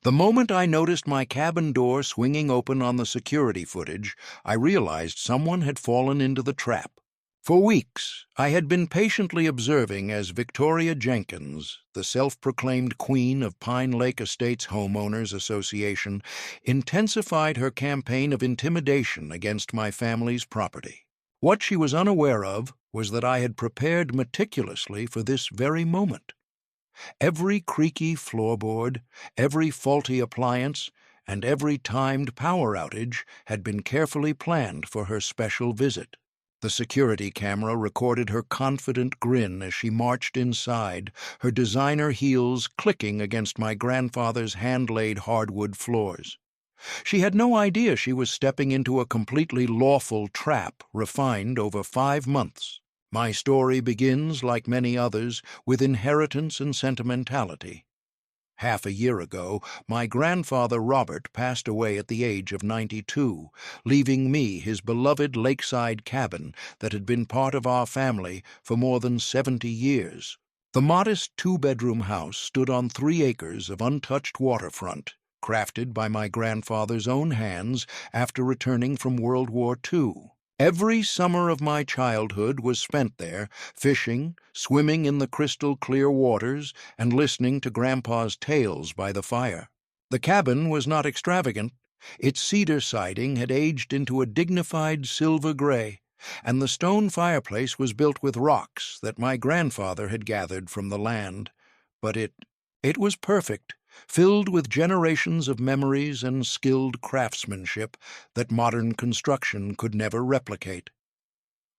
The moment I noticed my cabin door swinging open on the security footage, I realized someone had fallen into the trap. For weeks, I had been patiently observing as Victoria Jenkins, the self-proclaimed queen of Pine Lake Estates Homeowners Association, intensified her campaign of intimidation against my family's property. What she was unaware of was that I had prepared meticulously for this very moment. Every creaky floorboard, every faulty appliance, and every timed power outage had been carefully planned for her special visit. The security camera recorded her confident grin as she marched inside, her designer heels clicking against my grandfather's hand-laid hardwood floors. She had no idea she was stepping into a completely lawful trap refined over 5 months. My story begins, like many others, with inheritance and sentimentality. Half a year ago, my grandfather Robert passed away at the age of 92, leaving me his beloved lakeside cabin that had been part of our family for more than 70 years. The modest 2-bedroom house stood on 3 acres of untouched waterfront, crafted by my grandfather's own hands after returning from World War II. Every summer of my childhood was spent there, fishing, swimming in the crystal-clear waters, and listening to Grandpa's tales by the fire. The cabin was not extravagant. Its cedar siding had aged into a dignified silver gray, and the stone fireplace was built with rocks that my grandfather had gathered from the land. But it was perfect, filled with generations of memories and skilled craftsmanship that modern construction could never replicate.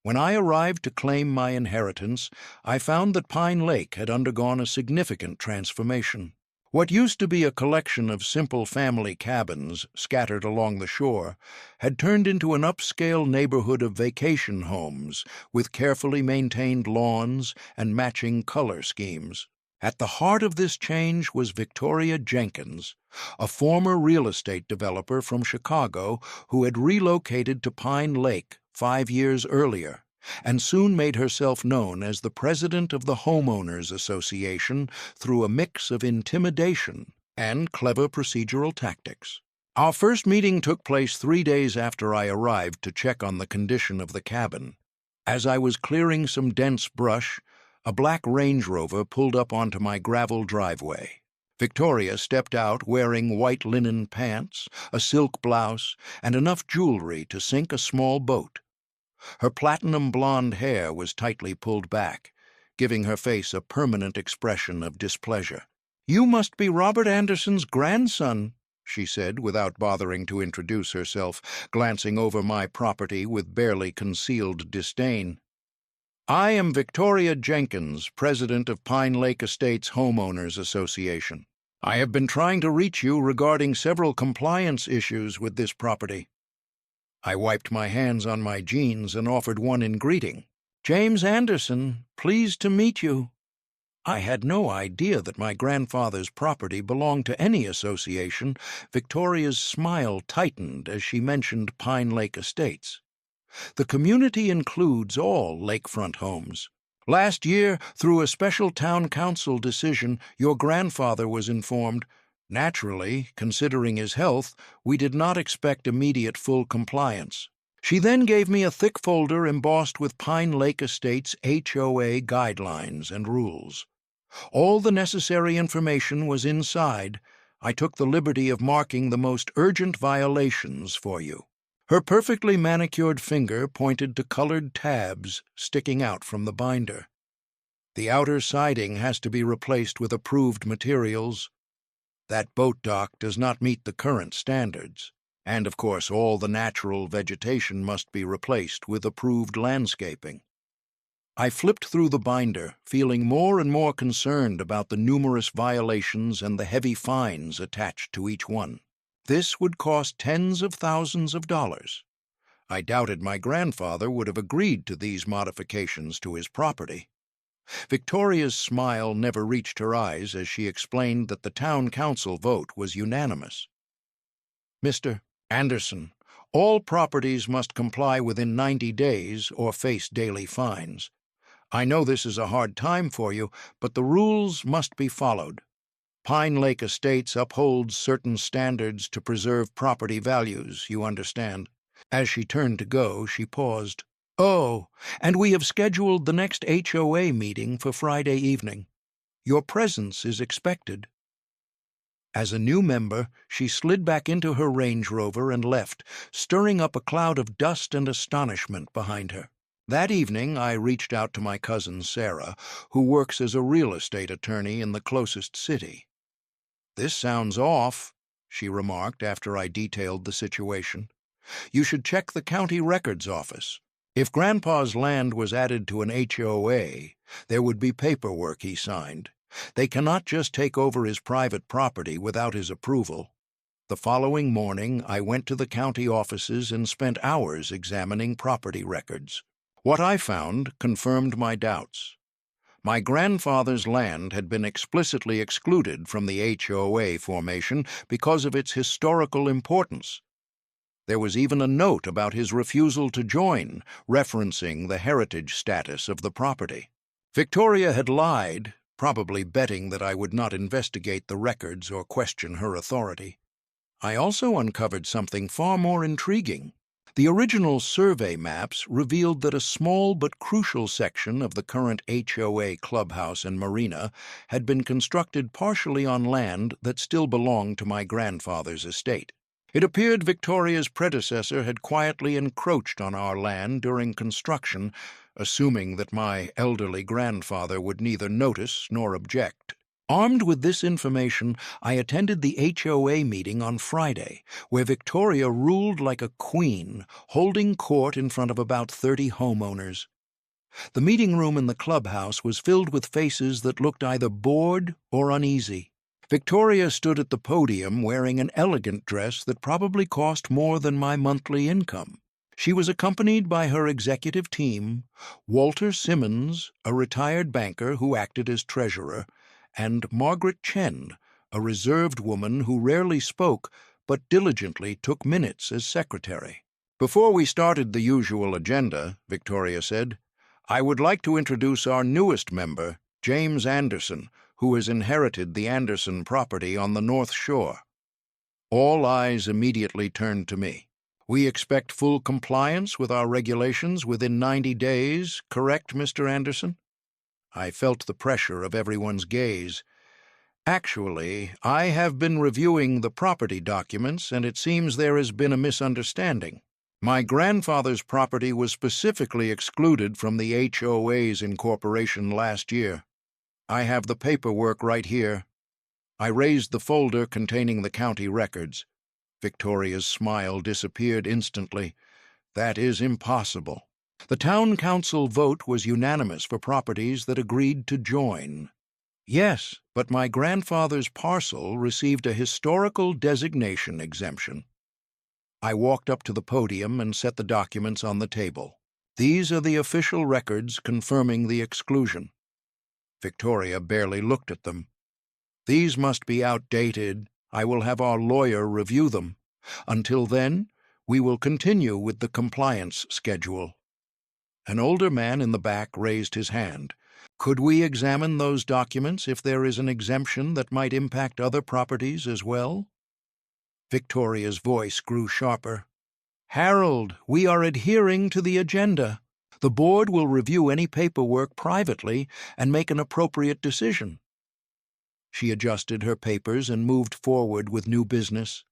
When I arrived to claim my inheritance, I found that Pine Lake had undergone a significant transformation. What used to be a collection of simple family cabins scattered along the shore had turned into an upscale neighborhood of vacation homes with carefully maintained lawns and matching color schemes. At the heart of this change was Victoria Jenkins, a former real estate developer from Chicago who had relocated to Pine Lake 5 years earlier and soon made herself known as the president of the Homeowners Association through a mix of intimidation and clever procedural tactics. Our first meeting took place 3 days after I arrived to check on the condition of the cabin. As I was clearing some dense brush, a black Range Rover pulled up onto my gravel driveway. Victoria stepped out wearing white linen pants, a silk blouse, and enough jewelry to sink a small boat. Her platinum blonde hair was tightly pulled back, giving her face a permanent expression of displeasure. "You must be Robert Anderson's grandson," she said without bothering to introduce herself, glancing over my property with barely concealed disdain. "I am Victoria Jenkins, president of Pine Lake Estates Homeowners Association. I have been trying to reach you regarding several compliance issues with this property." I wiped my hands on my jeans and offered one in greeting. "James Anderson, pleased to meet you." I had no idea that my grandfather's property belonged to any association. Victoria's smile tightened as she mentioned Pine Lake Estates. "The community includes all lakefront homes. Last year, through a special town council decision, your grandfather was informed. Naturally, considering his health, we did not expect immediate full compliance." She then gave me a thick folder embossed with Pine Lake Estates HOA guidelines and rules. All the necessary information was inside. I took the liberty of marking the most urgent violations for you. Her perfectly manicured finger pointed to colored tabs sticking out from the binder. "The outer siding has to be replaced with approved materials. That boat dock does not meet the current standards. And, of course, all the natural vegetation must be replaced with approved landscaping." I flipped through the binder, feeling more and more concerned about the numerous violations and the heavy fines attached to each one. This would cost tens of thousands of dollars. I doubted my grandfather would have agreed to these modifications to his property. Victoria's smile never reached her eyes as she explained that the town council vote was unanimous. "Mr. Anderson, all properties must comply within 90 days or face daily fines. I know this is a hard time for you, but the rules must be followed." Pine Lake Estates upholds certain standards to preserve property values, you understand. As she turned to go, she paused. Oh, and we have scheduled the next HOA meeting for Friday evening. Your presence is expected. As a new member, she slid back into her Range Rover and left, stirring up a cloud of dust and astonishment behind her. That evening, I reached out to my cousin Sarah, who works as a real estate attorney in the closest city. "This sounds off," she remarked after I detailed the situation. "You should check the county records office. If Grandpa's land was added to an HOA, there would be paperwork he signed. They cannot just take over his private property without his approval." The following morning, I went to the county offices and spent hours examining property records. What I found confirmed my doubts. My grandfather's land had been explicitly excluded from the HOA formation because of its historical importance. There was even a note about his refusal to join, referencing the heritage status of the property. Victoria had lied, probably betting that I would not investigate the records or question her authority. I also uncovered something far more intriguing. The original survey maps revealed that a small but crucial section of the current HOA clubhouse and marina had been constructed partially on land that still belonged to my grandfather's estate. It appeared Victoria's predecessor had quietly encroached on our land during construction, assuming that my elderly grandfather would neither notice nor object. Armed with this information, I attended the HOA meeting on Friday, where Victoria ruled like a queen, holding court in front of about 30 homeowners. The meeting room in the clubhouse was filled with faces that looked either bored or uneasy. Victoria stood at the podium wearing an elegant dress that probably cost more than my monthly income. She was accompanied by her executive team, Walter Simmons, a retired banker who acted as treasurer, and Margaret Chen, a reserved woman who rarely spoke but diligently took minutes as secretary. "Before we started the usual agenda," Victoria said, "I would like to introduce our newest member, James Anderson, who has inherited the Anderson property on the North Shore." All eyes immediately turned to me. "We expect full compliance with our regulations within 90 days, correct, Mr. Anderson?" I felt the pressure of everyone's gaze. "Actually, I have been reviewing the property documents, and it seems there has been a misunderstanding. My grandfather's property was specifically excluded from the HOA's incorporation last year. I have the paperwork right here." I raised the folder containing the county records. Victoria's smile disappeared instantly. "That is impossible." The town council vote was unanimous for properties that agreed to join. "Yes, but my grandfather's parcel received a historical designation exemption." I walked up to the podium and set the documents on the table. "These are the official records confirming the exclusion." Victoria barely looked at them. "These must be outdated. I will have our lawyer review them. Until then, we will continue with the compliance schedule." An older man in the back raised his hand. "Could we examine those documents if there is an exemption that might impact other properties as well?" Victoria's voice grew sharper. "Harold, we are adhering to the agenda. The board will review any paperwork privately and make an appropriate decision." She adjusted her papers and moved forward with new business.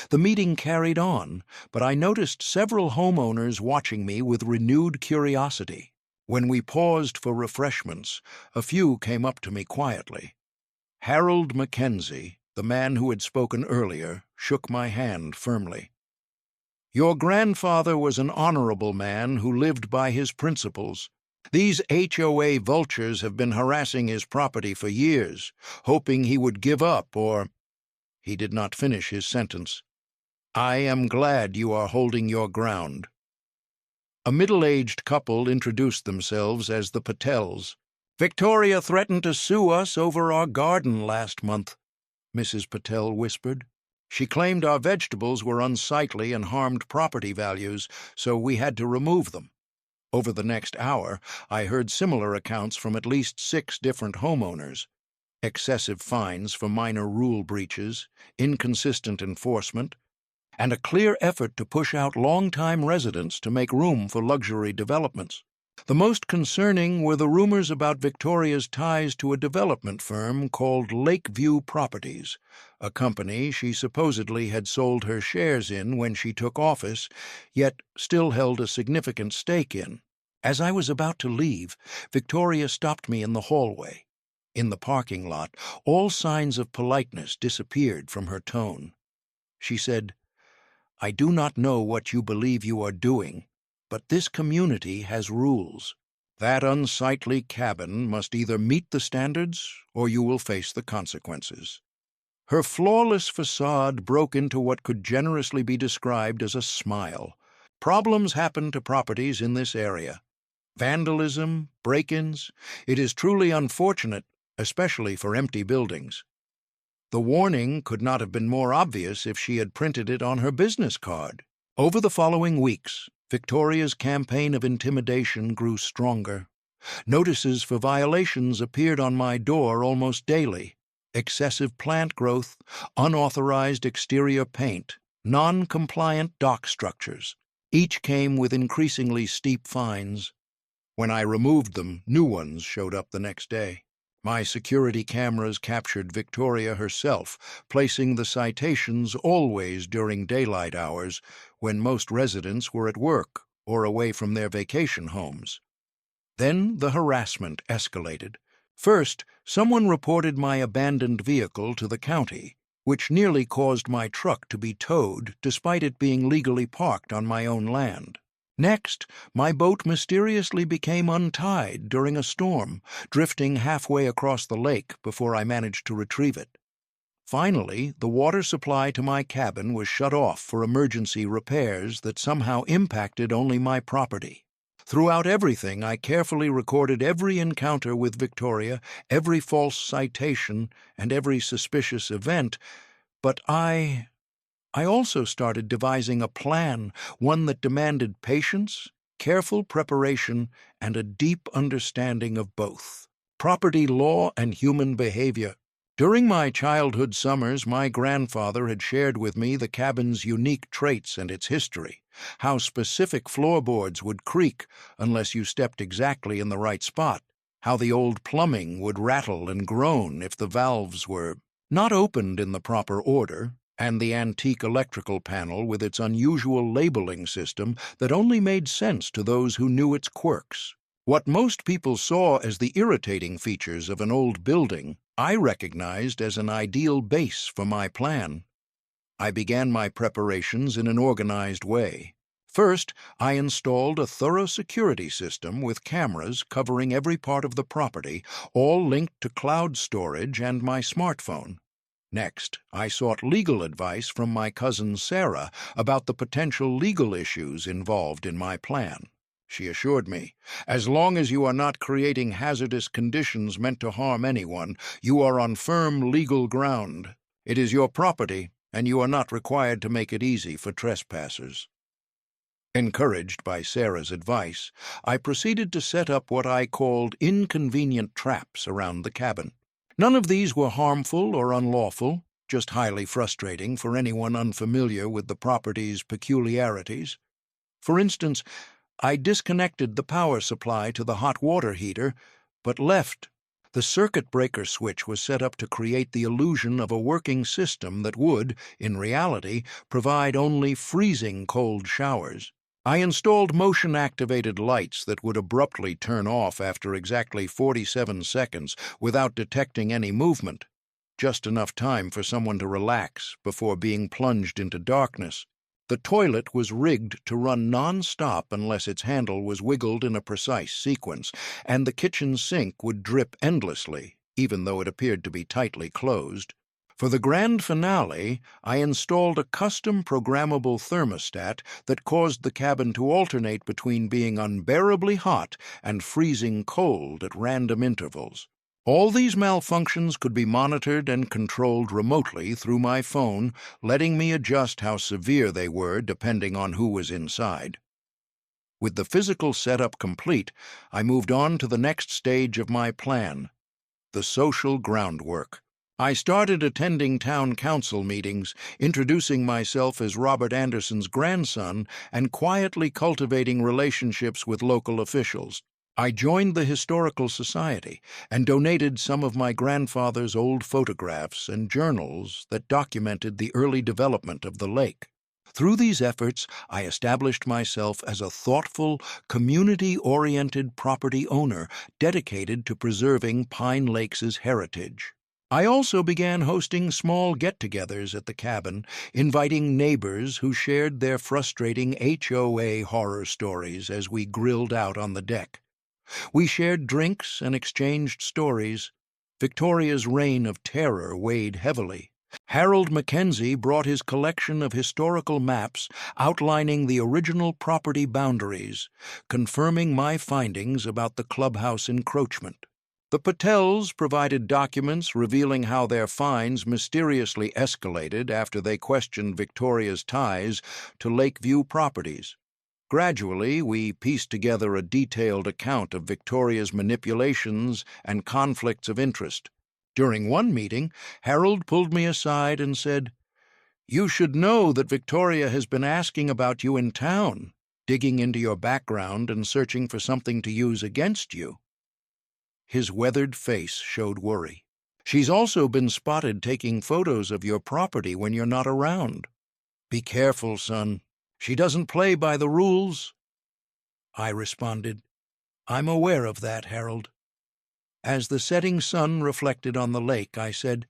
The meeting carried on, but I noticed several homeowners watching me with renewed curiosity. When we paused for refreshments, a few came up to me quietly. Harold Mackenzie, the man who had spoken earlier, shook my hand firmly. "Your grandfather was an honorable man who lived by his principles. These HOA vultures have been harassing his property for years, hoping he would give up or—" He did not finish his sentence. "I am glad you are holding your ground." A middle-aged couple introduced themselves as the Patels. "Victoria threatened to sue us over our garden last month," Mrs. Patel whispered. "She claimed our vegetables were unsightly and harmed property values, so we had to remove them." Over the next hour, I heard similar accounts from at least 6 different homeowners. excessive fines for minor rule breaches, inconsistent enforcement, and a clear effort to push out long-time residents to make room for luxury developments. The most concerning were the rumors about Victoria's ties to a development firm called Lakeview Properties, a company she supposedly had sold her shares in when she took office, yet still held a significant stake in. As I was about to leave, Victoria stopped me in the hallway. In the parking lot, all signs of politeness disappeared from her tone. She said, "I do not know what you believe you are doing, but this community has rules. That unsightly cabin must either meet the standards or you will face the consequences." Her flawless facade broke into what could generously be described as a smile. Problems happen to properties in this area. Vandalism, break-ins. It is truly unfortunate, especially for empty buildings. The warning could not have been more obvious if she had printed it on her business card. Over the following weeks, Victoria's campaign of intimidation grew stronger. Notices for violations appeared on my door almost daily. Excessive plant growth, unauthorized exterior paint, non-compliant dock structures. Each came with increasingly steep fines. When I removed them, new ones showed up the next day. My security cameras captured Victoria herself, placing the citations always during daylight hours when most residents were at work or away from their vacation homes. Then the harassment escalated. First, someone reported my abandoned vehicle to the county, which nearly caused my truck to be towed despite it being legally parked on my own land. Next, my boat mysteriously became untied during a storm, drifting halfway across the lake before I managed to retrieve it. Finally, the water supply to my cabin was shut off for emergency repairs that somehow impacted only my property. Throughout everything, I carefully recorded every encounter with Victoria, every false citation, and every suspicious event, but I also started devising a plan, one that demanded patience, careful preparation, and a deep understanding of both property law and human behavior. During my childhood summers, my grandfather had shared with me the cabin's unique traits and its history, how specific floorboards would creak unless you stepped exactly in the right spot, how the old plumbing would rattle and groan if the valves were not opened in the proper order, and the antique electrical panel with its unusual labeling system that only made sense to those who knew its quirks. What most people saw as the irritating features of an old building, I recognized as an ideal base for my plan. I began my preparations in an organized way. First, I installed a thorough security system with cameras covering every part of the property, all linked to cloud storage and my smartphone. Next, I sought legal advice from my cousin Sarah about the potential legal issues involved in my plan. She assured me, "As long as you are not creating hazardous conditions meant to harm anyone, you are on firm legal ground. It is your property, and you are not required to make it easy for trespassers." Encouraged by Sarah's advice, I proceeded to set up what I called inconvenient traps around the cabin. None of these were harmful or unlawful, just highly frustrating for anyone unfamiliar with the property's peculiarities. For instance, I disconnected the power supply to the hot water heater, but left. The circuit breaker switch was set up to create the illusion of a working system that would, in reality, provide only freezing cold showers. I installed motion-activated lights that would abruptly turn off after exactly 47 seconds without detecting any movement, just enough time for someone to relax before being plunged into darkness. The toilet was rigged to run non-stop unless its handle was wiggled in a precise sequence, and the kitchen sink would drip endlessly, even though it appeared to be tightly closed. For the grand finale, I installed a custom programmable thermostat that caused the cabin to alternate between being unbearably hot and freezing cold at random intervals. All these malfunctions could be monitored and controlled remotely through my phone, letting me adjust how severe they were depending on who was inside. With the physical setup complete, I moved on to the next stage of my plan: The social groundwork. I started attending town council meetings, introducing myself as Robert Anderson's grandson, and quietly cultivating relationships with local officials. I joined the Historical Society and donated some of my grandfather's old photographs and journals that documented the early development of the lake. Through these efforts, I established myself as a thoughtful, community-oriented property owner dedicated to preserving Pine Lakes' heritage. I also began hosting small get-togethers at the cabin, inviting neighbors who shared their frustrating HOA horror stories as we grilled out on the deck. We shared drinks and exchanged stories. Victoria's reign of terror weighed heavily. Harold Mackenzie brought his collection of historical maps outlining the original property boundaries, confirming my findings about the clubhouse encroachment. The Patels provided documents revealing how their fines mysteriously escalated after they questioned Victoria's ties to Lakeview properties. Gradually, we pieced together a detailed account of Victoria's manipulations and conflicts of interest. During one meeting, Harold pulled me aside and said, "You should know that Victoria has been asking about you in town, digging into your background and searching for something to use against you." His weathered face showed worry. "She's also been spotted taking photos of your property when you're not around. Be careful, son. She doesn't play by the rules." I responded, "I'm aware of that, Harold." As the setting sun reflected on the lake, I said,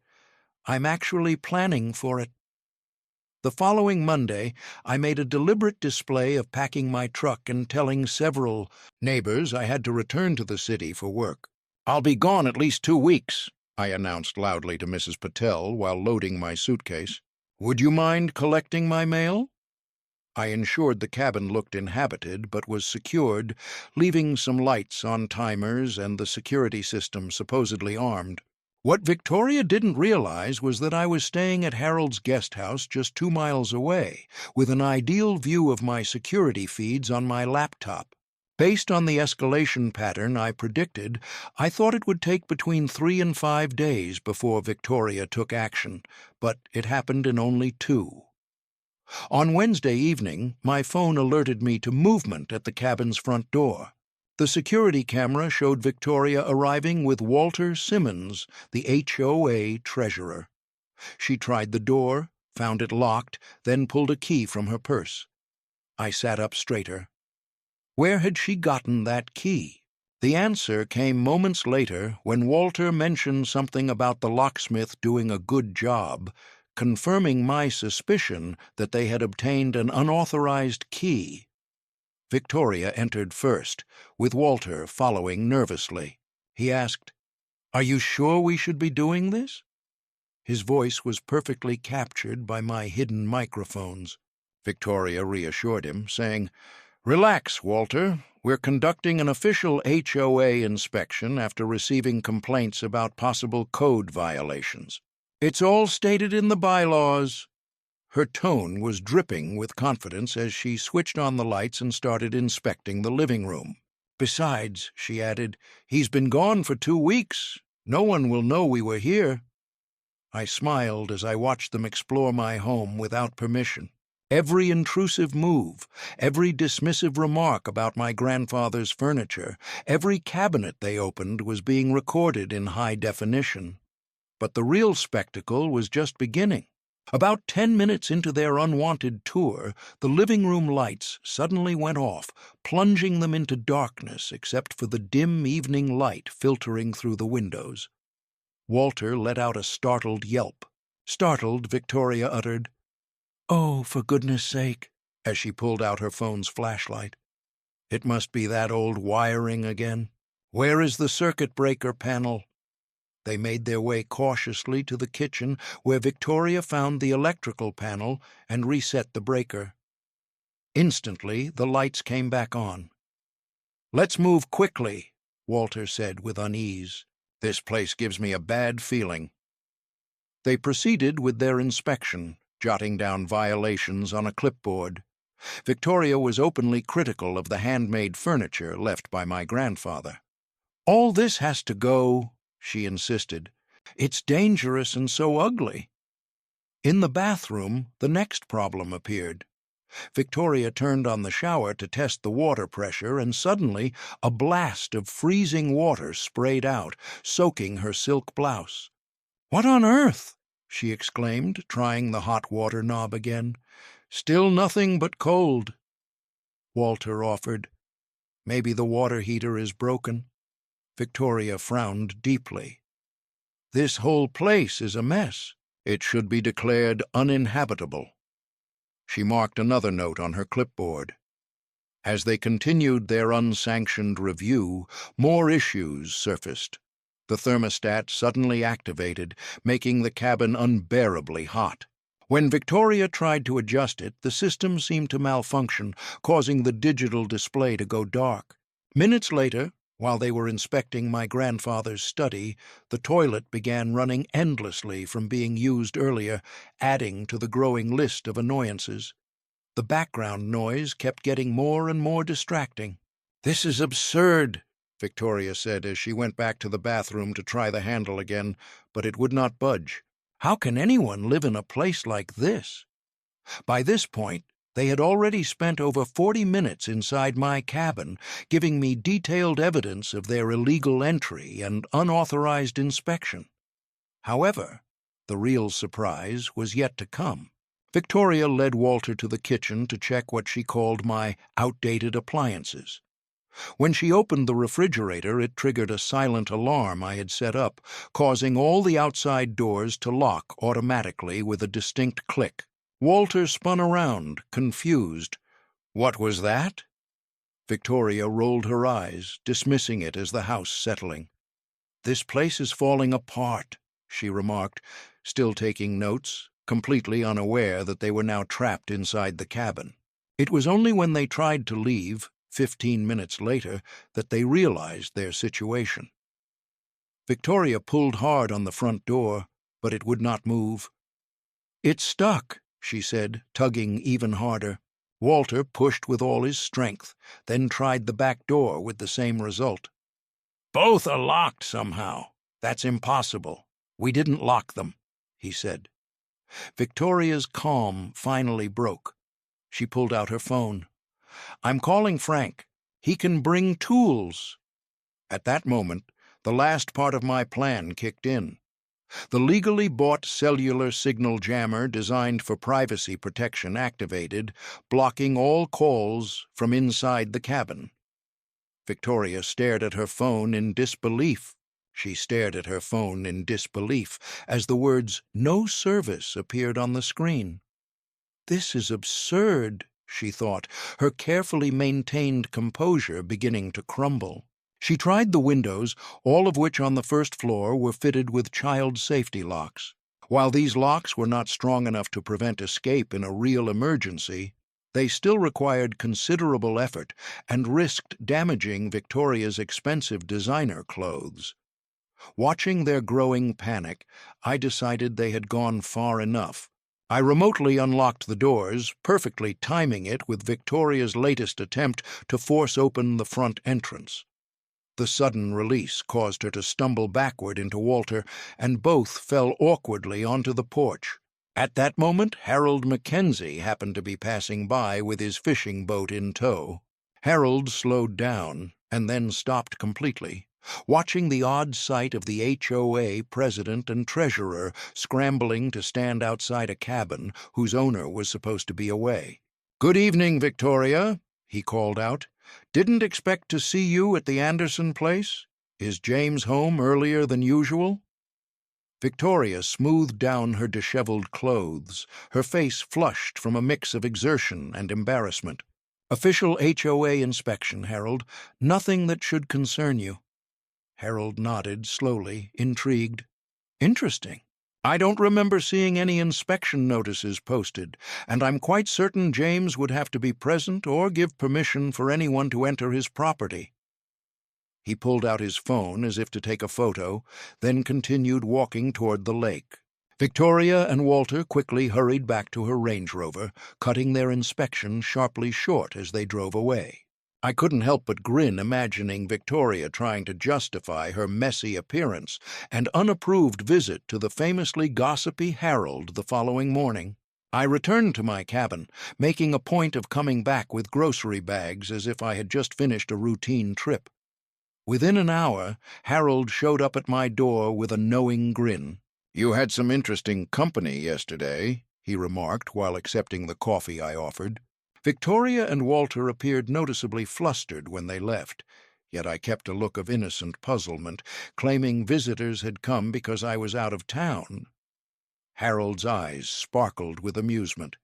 "I'm actually planning for it." The following Monday, I made a deliberate display of packing my truck and telling several neighbors I had to return to the city for work. "I'll be gone at least 2 weeks," I announced loudly to Mrs. Patel while loading my suitcase. "Would you mind collecting my mail?" I ensured the cabin looked inhabited but was secured, leaving some lights on timers and the security system supposedly armed. What Victoria didn't realize was that I was staying at Harold's guest house just 2 miles away, with an ideal view of my security feeds on my laptop. Based on the escalation pattern I predicted, I thought it would take between 3 and 5 days before Victoria took action, but it happened in only 2. On Wednesday evening, my phone alerted me to movement at the cabin's front door. The security camera showed Victoria arriving with Walter Simmons, the HOA treasurer. She tried the door, found it locked, then pulled a key from her purse. I sat up straighter. Where had she gotten that key? The answer came moments later when Walter mentioned something about the locksmith doing a good job, confirming my suspicion that they had obtained an unauthorized key. Victoria entered first, with Walter following nervously. He asked, "Are you sure we should be doing this?" His voice was perfectly captured by my hidden microphones. Victoria reassured him, saying, "Relax, Walter. We're conducting an official HOA inspection after receiving complaints about possible code violations. It's all stated in the bylaws." Her tone was dripping with confidence as she switched on the lights and started inspecting the living room. "Besides," she added, "he's been gone for 2 weeks. No one will know we were here." I smiled as I watched them explore my home without permission. Every intrusive move, every dismissive remark about my grandfather's furniture, every cabinet they opened was being recorded in high definition. But the real spectacle was just beginning. About 10 minutes into their unwanted tour, the living room lights suddenly went off, plunging them into darkness except for the dim evening light filtering through the windows. Walter let out a startled yelp. Startled, Victoria uttered, "Oh, for goodness sake," as she pulled out her phone's flashlight. "It must be that old wiring again. Where is the circuit breaker panel?" They made their way cautiously to the kitchen, where Victoria found the electrical panel and reset the breaker. Instantly, the lights came back on. "Let's move quickly," Walter said with unease. "This place gives me a bad feeling." They proceeded with their inspection, jotting down violations on a clipboard. Victoria was openly critical of the handmade furniture left by my grandfather. "All this has to go," she insisted. "It's dangerous and so ugly." In the bathroom, the next problem appeared. Victoria turned on the shower to test the water pressure, and suddenly a blast of freezing water sprayed out, soaking her silk blouse. "What on earth?" she exclaimed, trying the hot water knob again. "Still nothing but cold," Walter offered. "Maybe the water heater is broken." Victoria frowned deeply. "This whole place is a mess. It should be declared uninhabitable." She marked another note on her clipboard. As they continued their unsanctioned review, more issues surfaced. The thermostat suddenly activated, making the cabin unbearably hot. When Victoria tried to adjust it, the system seemed to malfunction, causing the digital display to go dark. Minutes later, while they were inspecting my grandfather's study, the toilet began running endlessly from being used earlier, adding to the growing list of annoyances. The background noise kept getting more and more distracting. "This is absurd," Victoria said as she went back to the bathroom to try the handle again, but it would not budge. "How can anyone live in a place like this?" By this point, they had already spent over 40 minutes inside my cabin, giving me detailed evidence of their illegal entry and unauthorized inspection. However, the real surprise was yet to come. Victoria led Walter to the kitchen to check what she called my outdated appliances. When she opened the refrigerator, it triggered a silent alarm I had set up, causing all the outside doors to lock automatically with a distinct click. Walter spun around, confused. "What was that?" Victoria rolled her eyes, dismissing it as the house settling. "This place is falling apart," she remarked, still taking notes, completely unaware that they were now trapped inside the cabin. It was only when they tried to leave, 15 minutes later, that they realized their situation. Victoria pulled hard on the front door, but it would not move. "It's stuck," she said, tugging even harder. Walter pushed with all his strength, then tried the back door with the same result. "Both are locked somehow. That's impossible. We didn't lock them," he said. Victoria's calm finally broke. She pulled out her phone. "I'm calling Frank. He can bring tools." At that moment, the last part of my plan kicked in. The legally bought cellular signal jammer designed for privacy protection activated, blocking all calls from inside the cabin. Victoria stared at her phone in disbelief. She stared at her phone in disbelief as the words "no service" appeared on the screen. "This is absurd," she thought, her carefully maintained composure beginning to crumble. She tried the windows, all of which on the first floor were fitted with child safety locks. While these locks were not strong enough to prevent escape in a real emergency, they still required considerable effort and risked damaging Victoria's expensive designer clothes. Watching their growing panic, I decided they had gone far enough. I remotely unlocked the doors, perfectly timing it with Victoria's latest attempt to force open the front entrance. The sudden release caused her to stumble backward into Walter, and both fell awkwardly onto the porch. At that moment, Harold Mackenzie happened to be passing by with his fishing boat in tow. Harold slowed down and then stopped completely, watching the odd sight of the HOA president and treasurer scrambling to stand outside a cabin whose owner was supposed to be away. "Good evening, Victoria," he called out. "Didn't expect to see you at the Anderson place. Is James home earlier than usual?" Victoria smoothed down her disheveled clothes, her face flushed from a mix of exertion and embarrassment. "Official HOA inspection, Harold. Nothing that should concern you." Harold nodded slowly, intrigued. "Interesting. I don't remember seeing any inspection notices posted, and I'm quite certain James would have to be present or give permission for anyone to enter his property." He pulled out his phone as if to take a photo, then continued walking toward the lake. Victoria and Walter quickly hurried back to her Range Rover, cutting their inspection sharply short as they drove away. I couldn't help but grin imagining Victoria trying to justify her messy appearance and unapproved visit to the famously gossipy Harold the following morning. I returned to my cabin, making a point of coming back with grocery bags as if I had just finished a routine trip. Within an hour, Harold showed up at my door with a knowing grin. "You had some interesting company yesterday," he remarked while accepting the coffee I offered. Victoria and Walter appeared noticeably flustered when they left, yet I kept a look of innocent puzzlement, claiming visitors had come because I was out of town. Harold's eyes sparkled with amusement.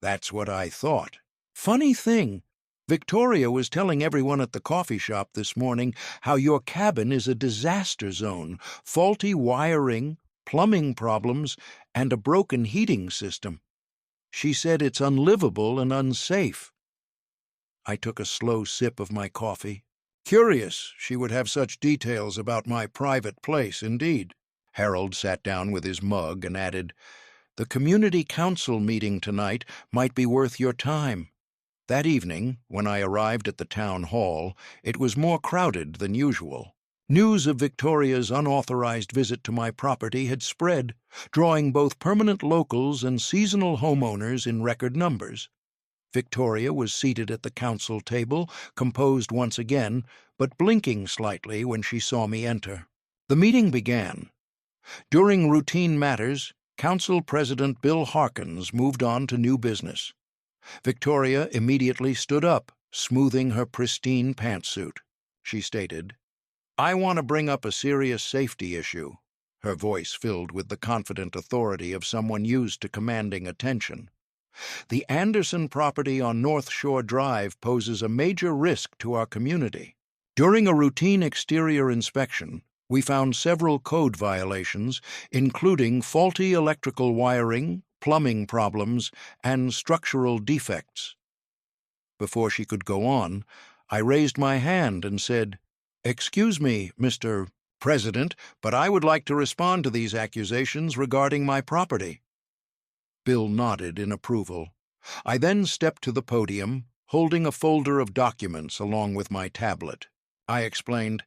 "That's what I thought. Funny thing, Victoria was telling everyone at the coffee shop this morning how your cabin is a disaster zone, faulty wiring, plumbing problems, and a broken heating system. She said it's unlivable and unsafe." I took a slow sip of my coffee. Curious she would have such details about my private place, indeed. Harold sat down with his mug and added, "The community council meeting tonight might be worth your time." That evening, when I arrived at the town hall, it was more crowded than usual. News of Victoria's unauthorized visit to my property had spread, drawing both permanent locals and seasonal homeowners in record numbers. Victoria was seated at the council table, composed once again, but blinking slightly when she saw me enter. The meeting began. During routine matters, Council President Bill Harkins moved on to new business. Victoria immediately stood up, smoothing her pristine pantsuit. She stated, "I want to bring up a serious safety issue," her voice filled with the confident authority of someone used to commanding attention. "The Anderson property on North Shore Drive poses a major risk to our community. During a routine exterior inspection, we found several code violations, including faulty electrical wiring, plumbing problems, and structural defects." Before she could go on, I raised my hand and said, "Excuse me, Mr. President, but I would like to respond to these accusations regarding my property." Bill nodded in approval. I then stepped to the podium, holding a folder of documents along with my tablet. I explained,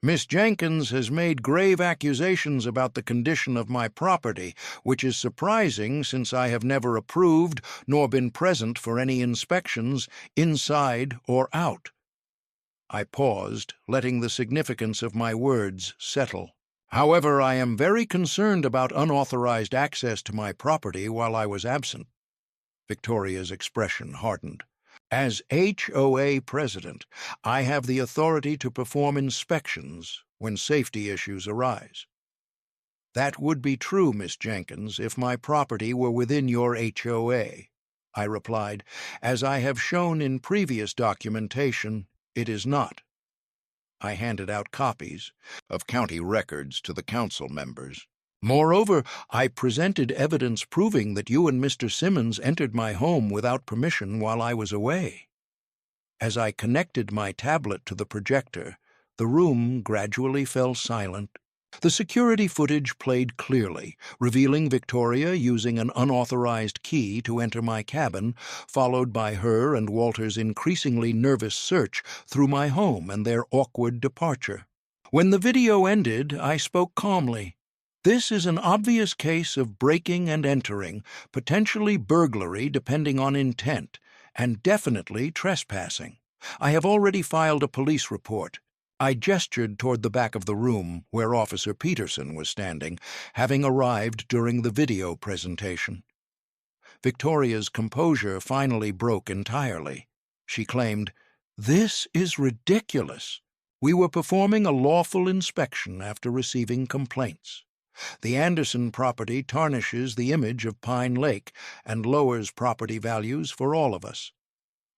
"Miss Jenkins has made grave accusations about the condition of my property, which is surprising since I have never approved nor been present for any inspections, inside or out." I paused, letting the significance of my words settle. "However, I am very concerned about unauthorized access to my property while I was absent." Victoria's expression hardened. "As HOA president, I have the authority to perform inspections when safety issues arise." "That would be true, Miss Jenkins, if my property were within your HOA," I replied. "As I have shown in previous documentation, it is not." I handed out copies of county records to the council members. "Moreover, I presented evidence proving that you and Mr. Simmons entered my home without permission while I was away." As I connected my tablet to the projector, the room gradually fell silent. The security footage played clearly, revealing Victoria using an unauthorized key to enter my cabin, followed by her and Walter's increasingly nervous search through my home and their awkward departure. When the video ended, I spoke calmly. "This is an obvious case of breaking and entering, potentially burglary depending on intent, and definitely trespassing. I have already filed a police report." I gestured toward the back of the room where Officer Peterson was standing, having arrived during the video presentation. Victoria's composure finally broke entirely. She claimed, "This is ridiculous. We were performing a lawful inspection after receiving complaints. The Anderson property tarnishes the image of Pine Lake and lowers property values for all of us."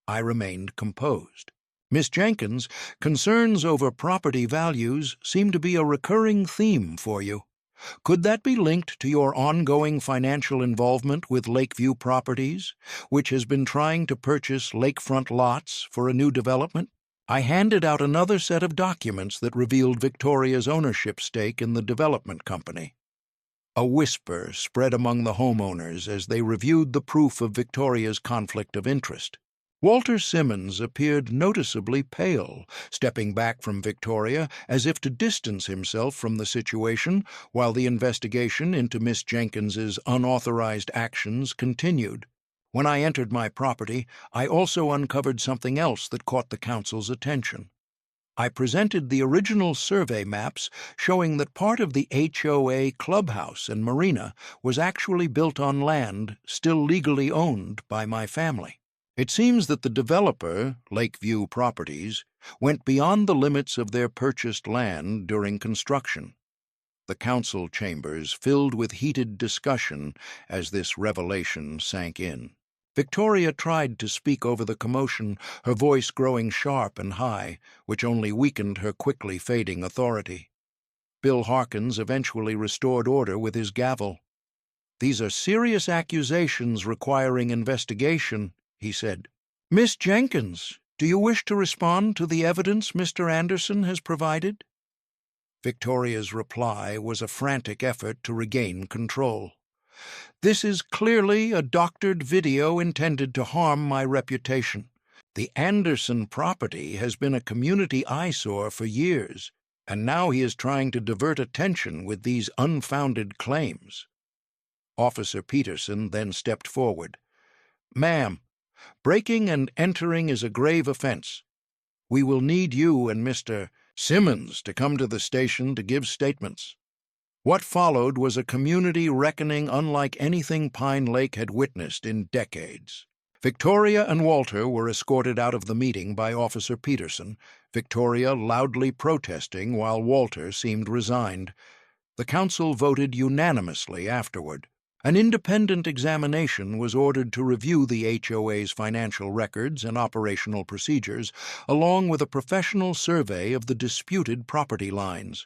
I remained composed. "Miss Jenkins, concerns over property values seem to be a recurring theme for you. Could that be linked to your ongoing financial involvement with Lakeview Properties, which has been trying to purchase lakefront lots for a new development?" I handed out another set of documents that revealed Victoria's ownership stake in the development company. A whisper spread among the homeowners as they reviewed the proof of Victoria's conflict of interest. Walter Simmons appeared noticeably pale, stepping back from Victoria as if to distance himself from the situation while the investigation into Miss Jenkins's unauthorized actions continued. When I entered my property, I also uncovered something else that caught the council's attention. I presented the original survey maps showing that part of the HOA clubhouse and marina was actually built on land still legally owned by my family. It seems that the developer, Lakeview Properties, went beyond the limits of their purchased land during construction. The council chambers filled with heated discussion as this revelation sank in. Victoria tried to speak over the commotion, her voice growing sharp and high, which only weakened her quickly fading authority. Bill Harkins eventually restored order with his gavel. "These are serious accusations requiring investigation," he said. "Miss Jenkins, do you wish to respond to the evidence Mr. Anderson has provided?" Victoria's reply was a frantic effort to regain control. "This is clearly a doctored video intended to harm my reputation. The Anderson property has been a community eyesore for years, and now he is trying to divert attention with these unfounded claims." Officer Peterson then stepped forward. "Ma'am, breaking and entering is a grave offense. We will need you and Mr. Simmons to come to the station to give statements." What followed was a community reckoning unlike anything Pine Lake had witnessed in decades. Victoria and Walter were escorted out of the meeting by Officer Peterson, Victoria loudly protesting while Walter seemed resigned. The council voted unanimously afterward. An independent examination was ordered to review the HOA's financial records and operational procedures, along with a professional survey of the disputed property lines.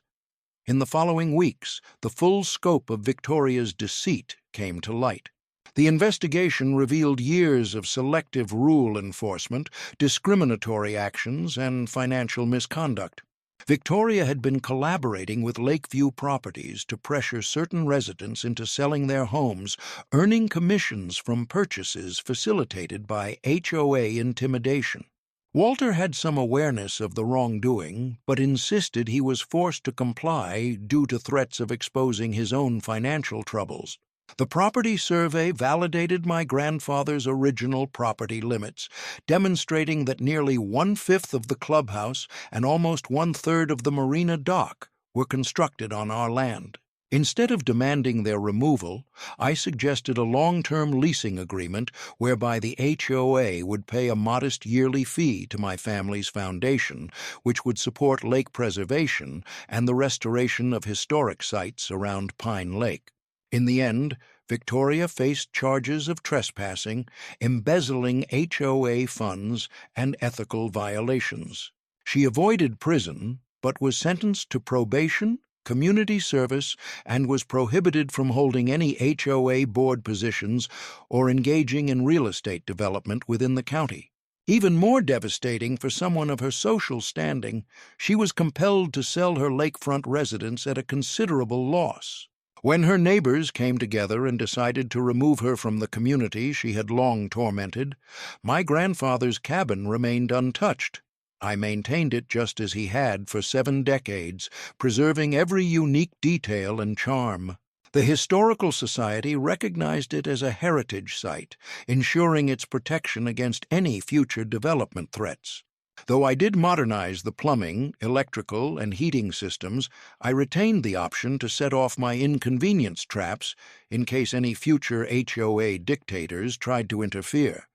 In the following weeks, the full scope of Victoria's deceit came to light. The investigation revealed years of selective rule enforcement, discriminatory actions, and financial misconduct. Victoria had been collaborating with Lakeview Properties to pressure certain residents into selling their homes, earning commissions from purchases facilitated by HOA intimidation. Walter had some awareness of the wrongdoing, but insisted he was forced to comply due to threats of exposing his own financial troubles. The property survey validated my grandfather's original property limits, demonstrating that nearly 1/5 of the clubhouse and almost 1/3 of the marina dock were constructed on our land. Instead of demanding their removal, I suggested a long-term leasing agreement whereby the HOA would pay a modest yearly fee to my family's foundation, which would support lake preservation and the restoration of historic sites around Pine Lake. In the end, Victoria faced charges of trespassing, embezzling HOA funds, and ethical violations. She avoided prison, but was sentenced to probation, community service, and was prohibited from holding any HOA board positions or engaging in real estate development within the county. Even more devastating for someone of her social standing, she was compelled to sell her lakefront residence at a considerable loss. When her neighbors came together and decided to remove her from the community she had long tormented, my grandfather's cabin remained untouched. I maintained it just as he had for 7 decades, preserving every unique detail and charm. The Historical Society recognized it as a heritage site, ensuring its protection against any future development threats. Though I did modernize the plumbing, electrical, and heating systems, I retained the option to set off my inconvenience traps in case any future HOA dictators tried to interfere.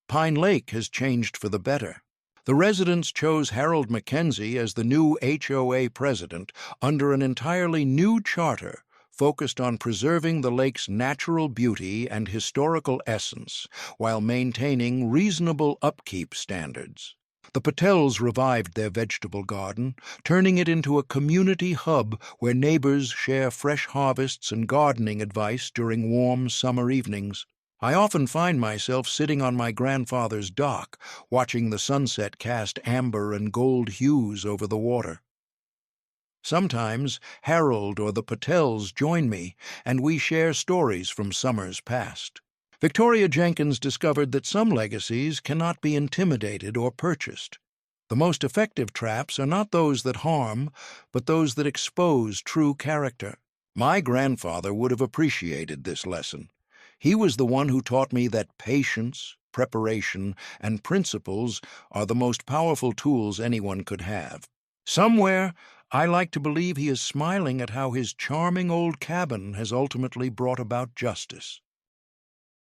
Pine Lake has changed for the better. The residents chose Harold Mackenzie as the new HOA president under an entirely new charter focused on preserving the lake's natural beauty and historical essence while maintaining reasonable upkeep standards. The Patels revived their vegetable garden, turning it into a community hub where neighbors share fresh harvests and gardening advice during warm summer evenings. I often find myself sitting on my grandfather's dock, watching the sunset cast amber and gold hues over the water. Sometimes Harold or the Patels join me, and we share stories from summers past. Victoria Jenkins discovered that some legacies cannot be intimidated or purchased. The most effective traps are not those that harm, but those that expose true character. My grandfather would have appreciated this lesson. He was the one who taught me that patience, preparation, and principles are the most powerful tools anyone could have. Somewhere, I like to believe he is smiling at how his charming old cabin has ultimately brought about justice.